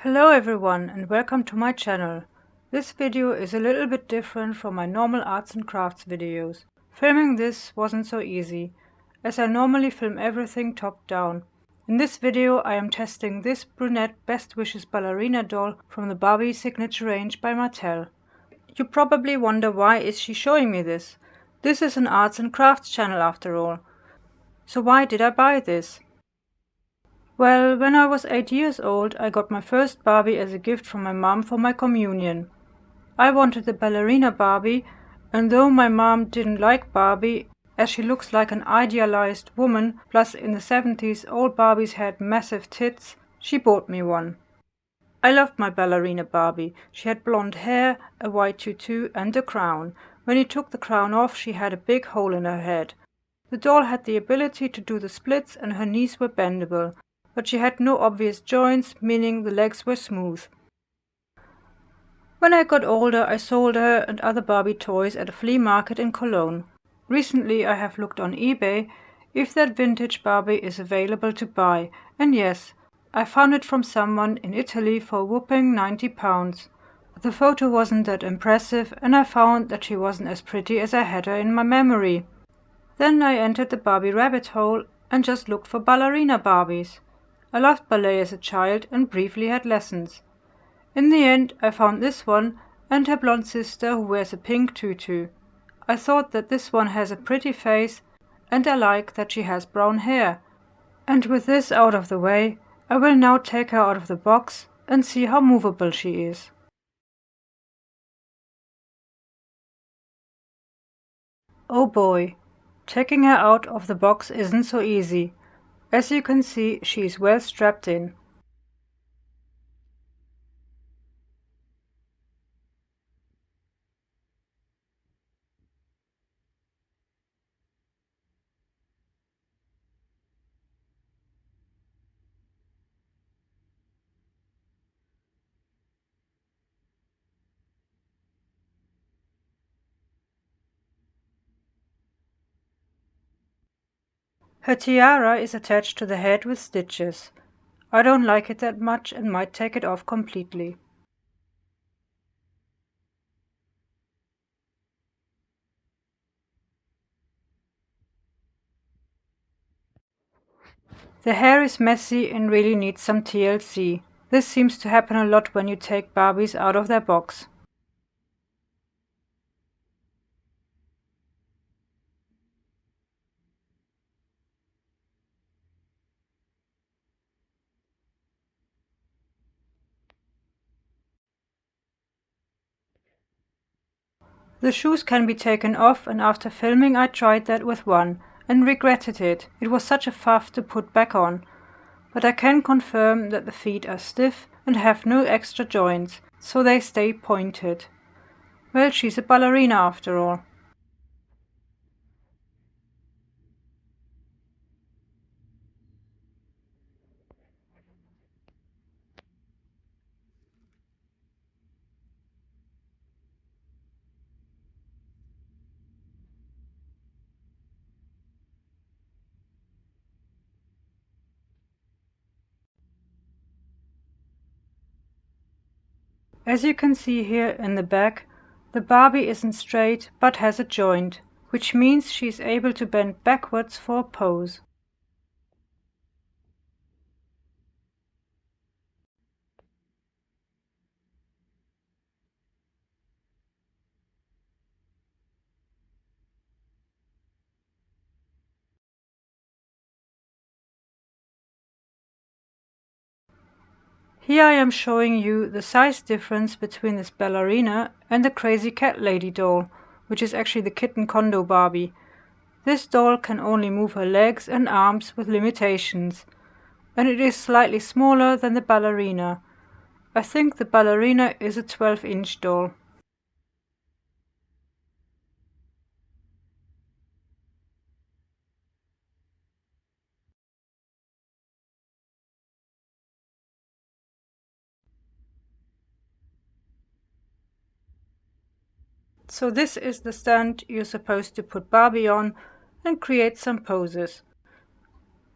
Hello everyone and welcome to my channel. This video is a little bit different from my normal arts and crafts videos. Filming this wasn't so easy, as I normally film everything top down. In this video I am testing this brunette Best Wishes Ballerina doll from the Barbie signature range by Mattel. You probably wonder why is she showing me this? This is an arts and crafts channel after all. So why did I buy this? Well, when I was 8 years old, I got my first Barbie as a gift from my mom for my communion. I wanted the ballerina Barbie, and though my mom didn't like Barbie, as she looks like an idealized woman, plus in the 70s old Barbies had massive tits, she bought me one. I loved my ballerina Barbie. She had blonde hair, a white tutu and a crown. When you took the crown off, she had a big hole in her head. The doll had the ability to do the splits and her knees were bendable, but she had no obvious joints, meaning the legs were smooth. When I got older, I sold her and other Barbie toys at a flea market in Cologne. Recently I have looked on eBay if that vintage Barbie is available to buy, and yes, I found it from someone in Italy for a whopping £90. The photo wasn't that impressive and I found that she wasn't as pretty as I had her in my memory. Then I entered the Barbie rabbit hole and just looked for ballerina Barbies. I loved ballet as a child and briefly had lessons. In the end I found this one and her blonde sister who wears a pink tutu. I thought that this one has a pretty face and I like that she has brown hair. And with this out of the way, I will now take her out of the box and see how movable she is. Oh boy, taking her out of the box isn't so easy. As you can see, she is well strapped in. Her tiara is attached to the head with stitches. I don't like it that much and might take it off completely. The hair is messy and really needs some TLC. This seems to happen a lot when you take Barbies out of their box. The shoes can be taken off and after filming I tried that with one and regretted it. It was such a faff to put back on. But I can confirm that the feet are stiff and have no extra joints, so they stay pointed. Well, she's a ballerina after all. As you can see here in the back, the Barbie isn't straight but has a joint, which means she is able to bend backwards for a pose. Here I am showing you the size difference between this ballerina and the crazy cat lady doll, which is actually the kitten condo Barbie. This doll can only move her legs and arms with limitations, and it is slightly smaller than the ballerina. I think the ballerina is a 12-inch doll. So this is the stand you're supposed to put Barbie on and create some poses.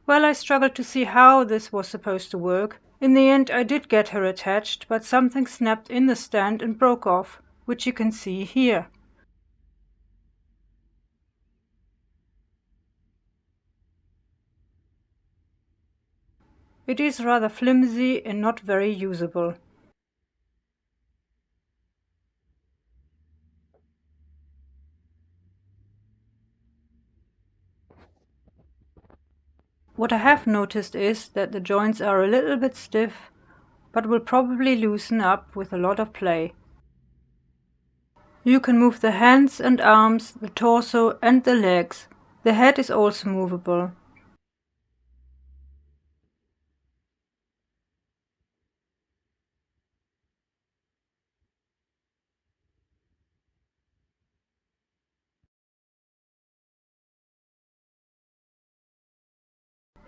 Well, I struggled to see how this was supposed to work, In the end I did get her attached, but something snapped in the stand and broke off, which you can see here. It is rather flimsy and not very usable. What I have noticed is that the joints are a little bit stiff, but will probably loosen up with a lot of play. You can move the hands and arms, the torso and the legs. The head is also movable.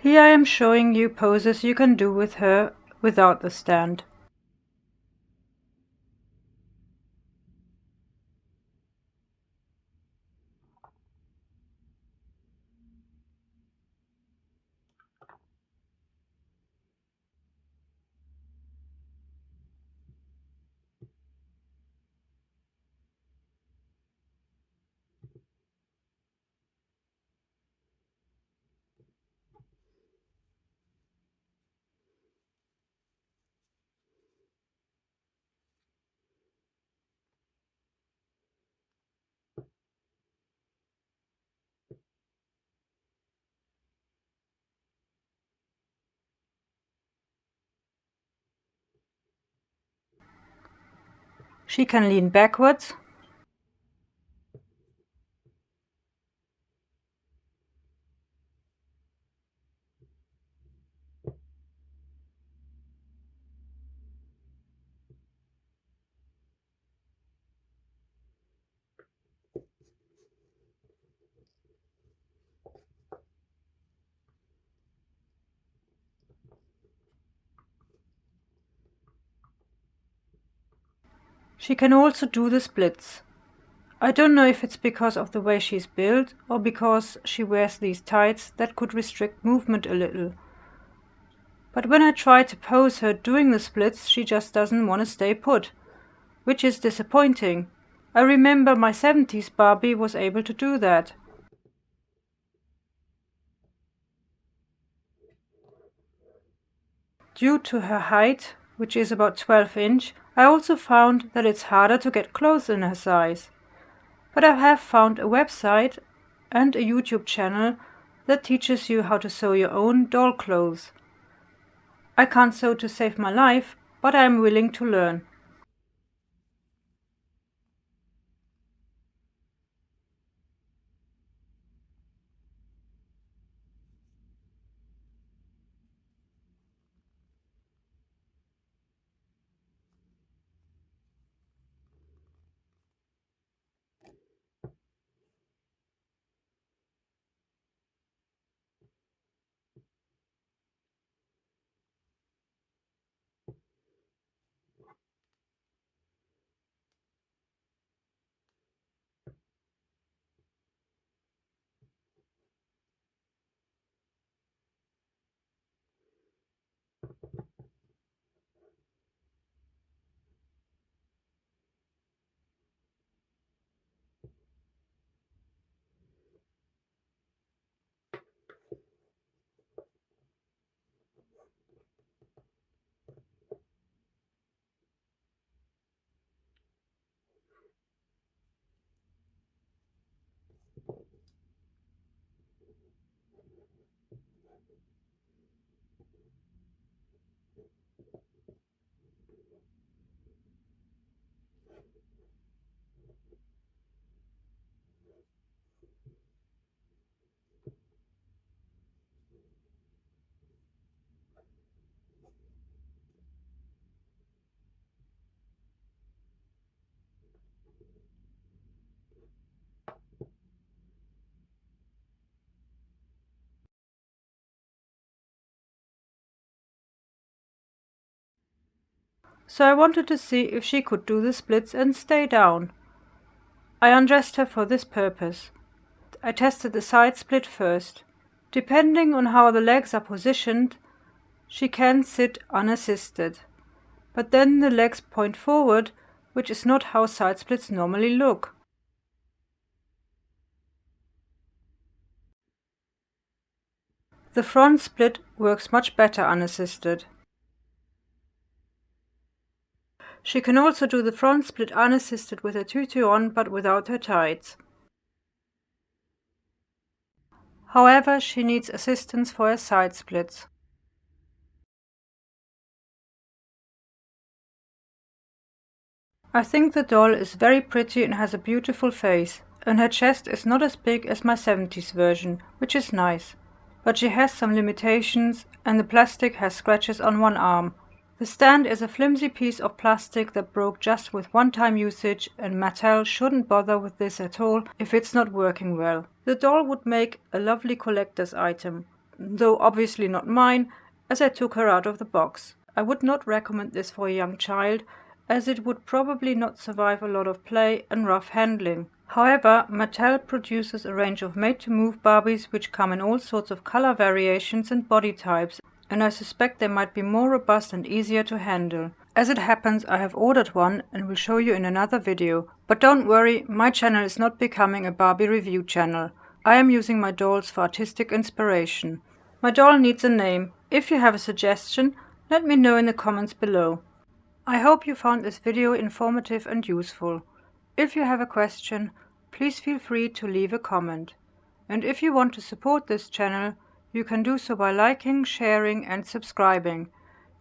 Here I am showing you poses you can do with her without the stand. She can lean backwards, she can also do the splits. I don't know if it's because of the way she's built or because she wears these tights that could restrict movement a little. But when I try to pose her doing the splits, she just doesn't want to stay put, which is disappointing. I remember my 70s Barbie was able to do that. Due to her height, which is about 12 inch, I also found that it's harder to get clothes in her size. But I have found a website and a YouTube channel that teaches you how to sew your own doll clothes. I can't sew to save my life, but I am willing to learn. So I wanted to see if she could do the splits and stay down. I undressed her for this purpose. I tested the side split first. Depending on how the legs are positioned, She can sit unassisted. But then the legs point forward, which is not how side splits normally look. The front split works much better unassisted. She can also do the front split unassisted with her tutu on but without her tights. However, she needs assistance for her side splits. I think the doll is very pretty and has a beautiful face, and her chest is not as big as my 70s version, which is nice. But she has some limitations, and the plastic has scratches on one arm. The stand is a flimsy piece of plastic that broke just with one-time usage, and Mattel shouldn't bother with this at all if it's not working well. The doll would make a lovely collector's item, though obviously not mine, as I took her out of the box. I would not recommend this for a young child, as it would probably not survive a lot of play and rough handling. However, Mattel produces a range of made-to-move Barbies which come in all sorts of color variations and body types, and I suspect they might be more robust and easier to handle. As it happens, I have ordered one and will show you in another video. But don't worry, my channel is not becoming a Barbie review channel. I am using my dolls for artistic inspiration. My doll needs a name. If you have a suggestion, let me know in the comments below. I hope you found this video informative and useful. If you have a question, please feel free to leave a comment. And if you want to support this channel, you can do so by liking, sharing and subscribing.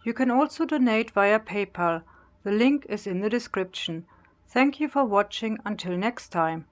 You can also donate via PayPal. The link is in the description. Thank you for watching. Until next time.